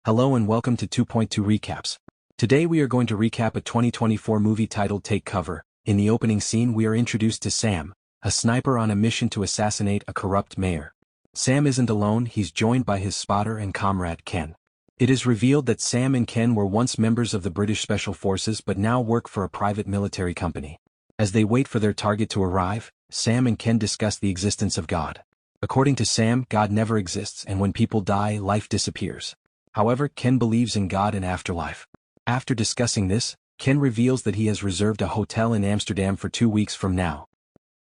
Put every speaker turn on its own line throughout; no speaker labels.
Hello and welcome to 2.2 Recaps. Today we are going to recap a 2024 movie titled Take Cover. In the opening scene we are introduced to Sam, a sniper on a mission to assassinate a corrupt mayor. Sam isn't alone, he's joined by his spotter and comrade Ken. It is revealed that Sam and Ken were once members of the British Special Forces but now work for a private military company. As they wait for their target to arrive, Sam and Ken discuss the existence of God. According to Sam, God never exists and when people die, life disappears. However, Ken believes in God and afterlife. After discussing this, Ken reveals that he has reserved a hotel in Amsterdam for 2 weeks from now.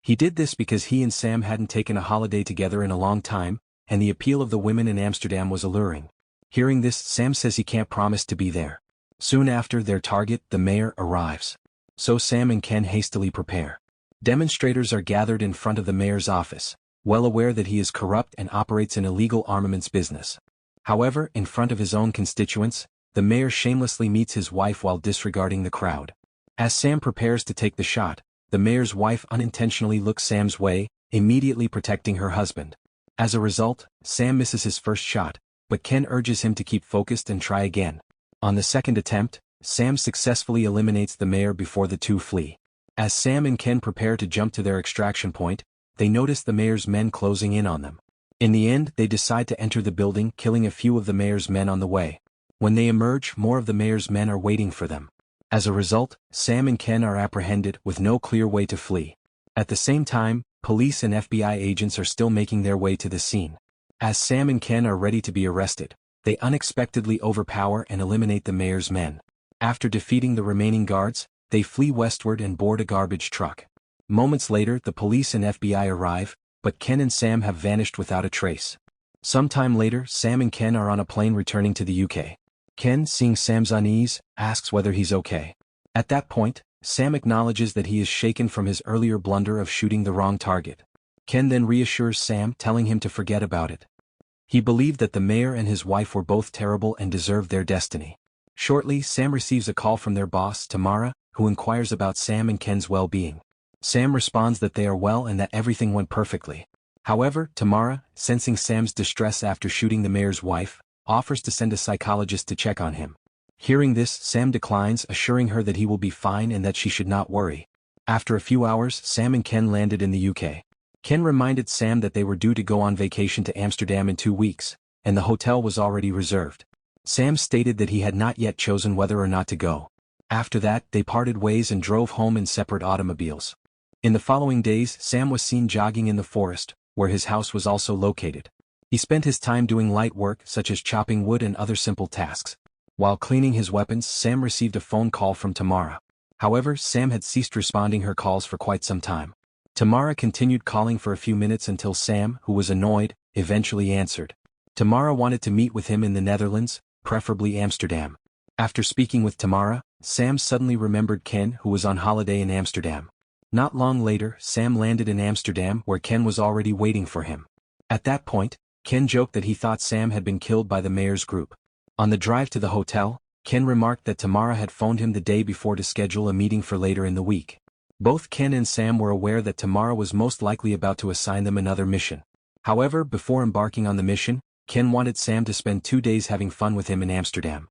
He did this because he and Sam hadn't taken a holiday together in a long time, and the appeal of the women in Amsterdam was alluring. Hearing this, Sam says he can't promise to be there. Soon after, their target, the mayor, arrives. So Sam and Ken hastily prepare. Demonstrators are gathered in front of the mayor's office, well aware that he is corrupt and operates an illegal armaments business. However, in front of his own constituents, the mayor shamelessly meets his wife while disregarding the crowd. As Sam prepares to take the shot, the mayor's wife unintentionally looks Sam's way, immediately protecting her husband. As a result, Sam misses his first shot, but Ken urges him to keep focused and try again. On the second attempt, Sam successfully eliminates the mayor before the two flee. As Sam and Ken prepare to jump to their extraction point, they notice the mayor's men closing in on them. In the end, they decide to enter the building, killing a few of the mayor's men on the way. When they emerge, more of the mayor's men are waiting for them. As a result, Sam and Ken are apprehended with no clear way to flee. At the same time, police and FBI agents are still making their way to the scene. As Sam and Ken are ready to be arrested, they unexpectedly overpower and eliminate the mayor's men. After defeating the remaining guards, they flee westward and board a garbage truck. Moments later, the police and FBI arrive, but Ken and Sam have vanished without a trace. Sometime later, Sam and Ken are on a plane returning to the UK. Ken, seeing Sam's unease, asks whether he's okay. At that point, Sam acknowledges that he is shaken from his earlier blunder of shooting the wrong target. Ken then reassures Sam, telling him to forget about it. He believed that the mayor and his wife were both terrible and deserved their destiny. Shortly, Sam receives a call from their boss, Tamara, who inquires about Sam and Ken's well-being. Sam responds that they are well and that everything went perfectly. However, Tamara, sensing Sam's distress after shooting the mayor's wife, offers to send a psychologist to check on him. Hearing this, Sam declines, assuring her that he will be fine and that she should not worry. After a few hours, Sam and Ken landed in the UK. Ken reminded Sam that they were due to go on vacation to Amsterdam in 2 weeks, and the hotel was already reserved. Sam stated that he had not yet chosen whether or not to go. After that, they parted ways and drove home in separate automobiles. In the following days, Sam was seen jogging in the forest, where his house was also located. He spent his time doing light work such as chopping wood and other simple tasks. While cleaning his weapons, Sam received a phone call from Tamara. However, Sam had ceased responding her calls for quite some time. Tamara continued calling for a few minutes until Sam, who was annoyed, eventually answered. Tamara wanted to meet with him in the Netherlands, preferably Amsterdam. After speaking with Tamara, Sam suddenly remembered Ken, who was on holiday in Amsterdam. Not long later, Sam landed in Amsterdam where Ken was already waiting for him. At that point, Ken joked that he thought Sam had been killed by the mayor's group. On the drive to the hotel, Ken remarked that Tamara had phoned him the day before to schedule a meeting for later in the week. Both Ken and Sam were aware that Tamara was most likely about to assign them another mission. However, before embarking on the mission, Ken wanted Sam to spend 2 days having fun with him in Amsterdam.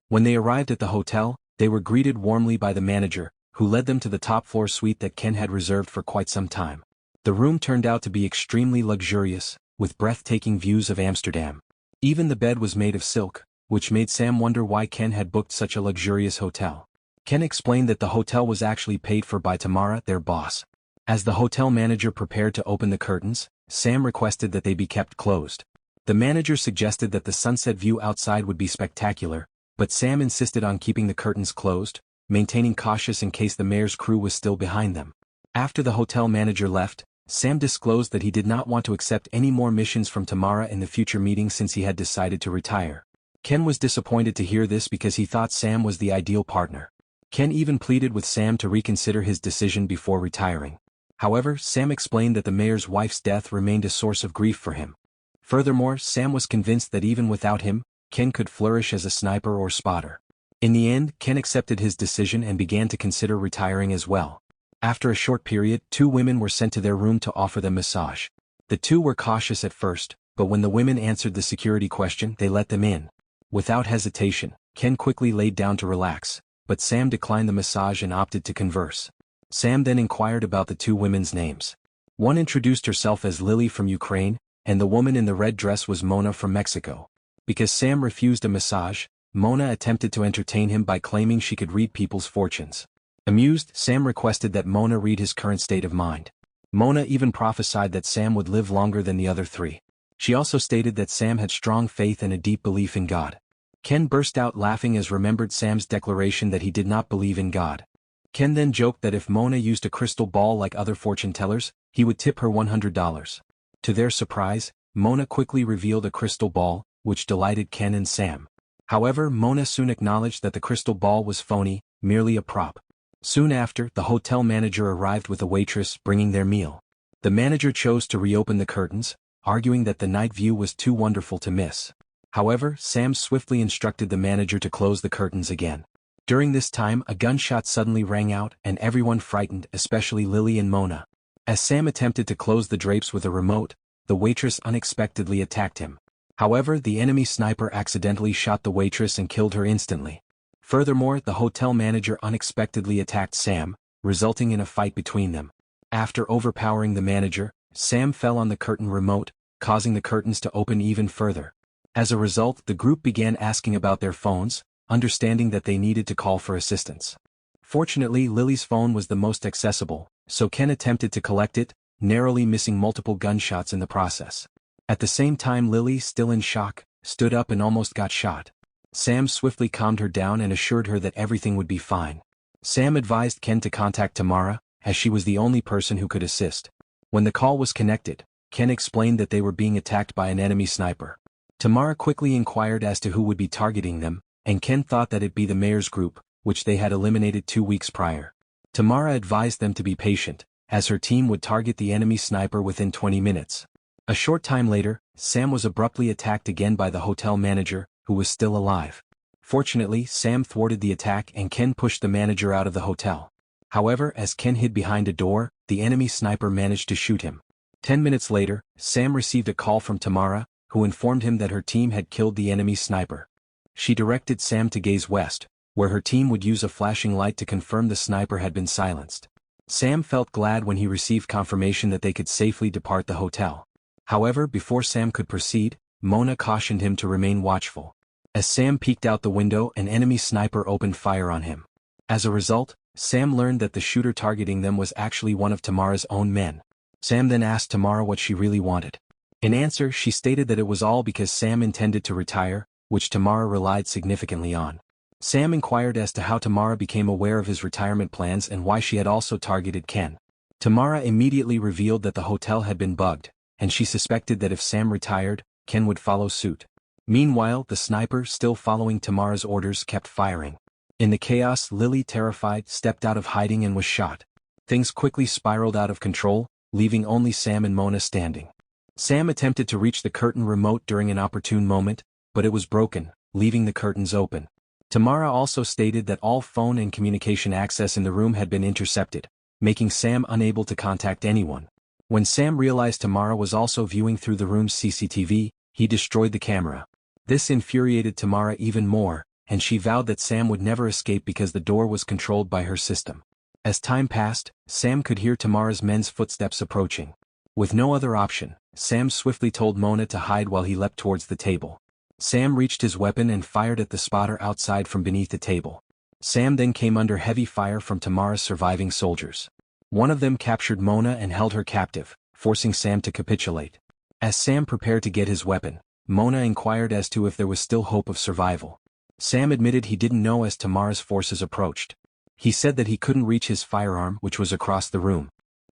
When they arrived at the hotel, they were greeted warmly by the manager, who led them to the top-floor suite that Ken had reserved for quite some time. The room turned out to be extremely luxurious, with breathtaking views of Amsterdam. Even the bed was made of silk, which made Sam wonder why Ken had booked such a luxurious hotel. Ken explained that the hotel was actually paid for by Tamara, their boss. As the hotel manager prepared to open the curtains, Sam requested that they be kept closed. The manager suggested that the sunset view outside would be spectacular, but Sam insisted on keeping the curtains closed, maintaining cautious in case the mayor's crew was still behind them. After the hotel manager left, Sam disclosed that he did not want to accept any more missions from Tamara in the future meetings since he had decided to retire. Ken was disappointed to hear this because he thought Sam was the ideal partner. Ken even pleaded with Sam to reconsider his decision before retiring. However, Sam explained that the mayor's wife's death remained a source of grief for him. Furthermore, Sam was convinced that even without him, Ken could flourish as a sniper or spotter. In the end, Ken accepted his decision and began to consider retiring as well. After a short period, 2 women were sent to their room to offer them massage. The 2 were cautious at first, but when the women answered the security question, they let them in. Without hesitation, Ken quickly laid down to relax, but Sam declined the massage and opted to converse. Sam then inquired about the two women's names. One introduced herself as Lily from Ukraine, and the woman in the red dress was Mona from Mexico. Because Sam refused a massage, Mona attempted to entertain him by claiming she could read people's fortunes. Amused, Sam requested that Mona read his current state of mind. Mona even prophesied that Sam would live longer than the other three. She also stated that Sam had strong faith and a deep belief in God. Ken burst out laughing as remembered Sam's declaration that he did not believe in God. Ken then joked that if Mona used a crystal ball like other fortune tellers, he would tip her $100. To their surprise, Mona quickly revealed a crystal ball, which delighted Ken and Sam. However, Mona soon acknowledged that the crystal ball was phony, merely a prop. Soon after, the hotel manager arrived with a waitress bringing their meal. The manager chose to reopen the curtains, arguing that the night view was too wonderful to miss. However, Sam swiftly instructed the manager to close the curtains again. During this time, a gunshot suddenly rang out and everyone frightened, especially Lily and Mona. As Sam attempted to close the drapes with a remote, the waitress unexpectedly attacked him. However, the enemy sniper accidentally shot the waitress and killed her instantly. Furthermore, the hotel manager unexpectedly attacked Sam, resulting in a fight between them. After overpowering the manager, Sam fell on the curtain remote, causing the curtains to open even further. As a result, the group began asking about their phones, understanding that they needed to call for assistance. Fortunately, Lily's phone was the most accessible, so Ken attempted to collect it, narrowly missing multiple gunshots in the process. At the same time, Lily, still in shock, stood up and almost got shot. Sam swiftly calmed her down and assured her that everything would be fine. Sam advised Ken to contact Tamara, as she was the only person who could assist. When the call was connected, Ken explained that they were being attacked by an enemy sniper. Tamara quickly inquired as to who would be targeting them, and Ken thought that it'd be the mayor's group, which they had eliminated 2 weeks prior. Tamara advised them to be patient, as her team would target the enemy sniper within 20 minutes. A short time later, Sam was abruptly attacked again by the hotel manager, who was still alive. Fortunately, Sam thwarted the attack and Ken pushed the manager out of the hotel. However, as Ken hid behind a door, the enemy sniper managed to shoot him. 10 minutes later, Sam received a call from Tamara, who informed him that her team had killed the enemy sniper. She directed Sam to gaze west, where her team would use a flashing light to confirm the sniper had been silenced. Sam felt glad when he received confirmation that they could safely depart the hotel. However, before Sam could proceed, Mona cautioned him to remain watchful. As Sam peeked out the window, an enemy sniper opened fire on him. As a result, Sam learned that the shooter targeting them was actually one of Tamara's own men. Sam then asked Tamara what she really wanted. In answer, she stated that it was all because Sam intended to retire, which Tamara relied significantly on. Sam inquired as to how Tamara became aware of his retirement plans and why she had also targeted Ken. Tamara immediately revealed that the hotel had been bugged, and she suspected that if Sam retired, Ken would follow suit. Meanwhile, the sniper, still following Tamara's orders, kept firing. In the chaos, Lily, terrified, stepped out of hiding and was shot. Things quickly spiraled out of control, leaving only Sam and Mona standing. Sam attempted to reach the curtain remote during an opportune moment, but it was broken, leaving the curtains open. Tamara also stated that all phone and communication access in the room had been intercepted, making Sam unable to contact anyone. When Sam realized Tamara was also viewing through the room's CCTV, he destroyed the camera. This infuriated Tamara even more, and she vowed that Sam would never escape because the door was controlled by her system. As time passed, Sam could hear Tamara's men's footsteps approaching. With no other option, Sam swiftly told Mona to hide while he leapt towards the table. Sam reached his weapon and fired at the spotter outside from beneath the table. Sam then came under heavy fire from Tamara's surviving soldiers. One of them captured Mona and held her captive, forcing Sam to capitulate. As Sam prepared to get his weapon, Mona inquired as to if there was still hope of survival. Sam admitted he didn't know as Tamara's forces approached. He said that he couldn't reach his firearm, which was across the room.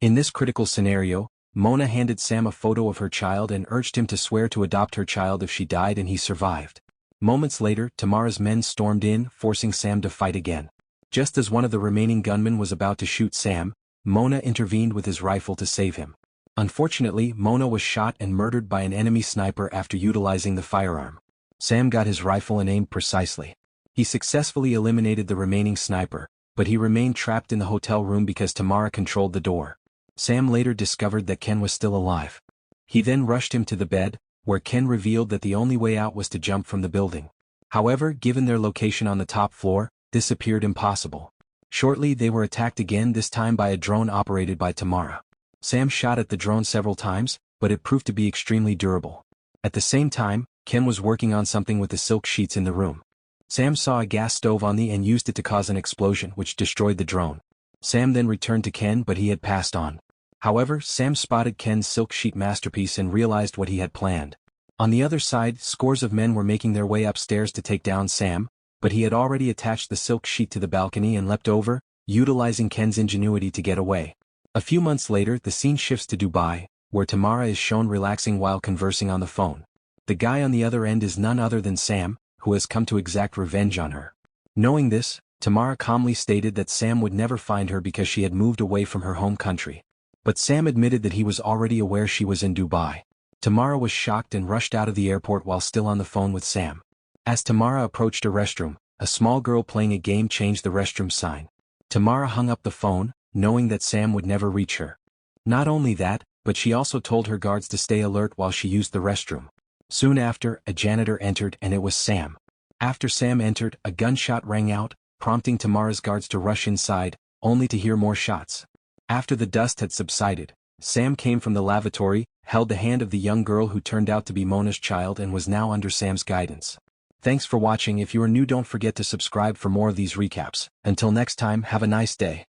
In this critical scenario, Mona handed Sam a photo of her child and urged him to swear to adopt her child if she died and he survived. Moments later, Tamara's men stormed in, forcing Sam to fight again. Just as one of the remaining gunmen was about to shoot Sam, Mona intervened with his rifle to save him. Unfortunately, Mona was shot and murdered by an enemy sniper after utilizing the firearm. Sam got his rifle and aimed precisely. He successfully eliminated the remaining sniper, but he remained trapped in the hotel room because Tamara controlled the door. Sam later discovered that Ken was still alive. He then rushed him to the bed, where Ken revealed that the only way out was to jump from the building. However, given their location on the top floor, this appeared impossible. Shortly they were attacked again, this time by a drone operated by Tamara. Sam shot at the drone several times, but it proved to be extremely durable. At the same time, Ken was working on something with the silk sheets in the room. Sam saw a gas stove on the and used it to cause an explosion which destroyed the drone. Sam then returned to Ken, but he had passed on. However, Sam spotted Ken's silk sheet masterpiece and realized what he had planned. On the other side, scores of men were making their way upstairs to take down Sam, but he had already attached the silk sheet to the balcony and leapt over, utilizing Ken's ingenuity to get away. A few months later, the scene shifts to Dubai, where Tamara is shown relaxing while conversing on the phone. The guy on the other end is none other than Sam, who has come to exact revenge on her. Knowing this, Tamara calmly stated that Sam would never find her because she had moved away from her home country. But Sam admitted that he was already aware she was in Dubai. Tamara was shocked and rushed out of the airport while still on the phone with Sam. As Tamara approached a restroom, a small girl playing a game changed the restroom sign. Tamara hung up the phone, knowing that Sam would never reach her. Not only that, but she also told her guards to stay alert while she used the restroom. Soon after, a janitor entered and it was Sam. After Sam entered, a gunshot rang out, prompting Tamara's guards to rush inside, only to hear more shots. After the dust had subsided, Sam came from the lavatory, held the hand of the young girl who turned out to be Mona's child and was now under Sam's guidance. Thanks for watching. If you are new, don't forget to subscribe for more of these recaps. Until next time, have a nice day.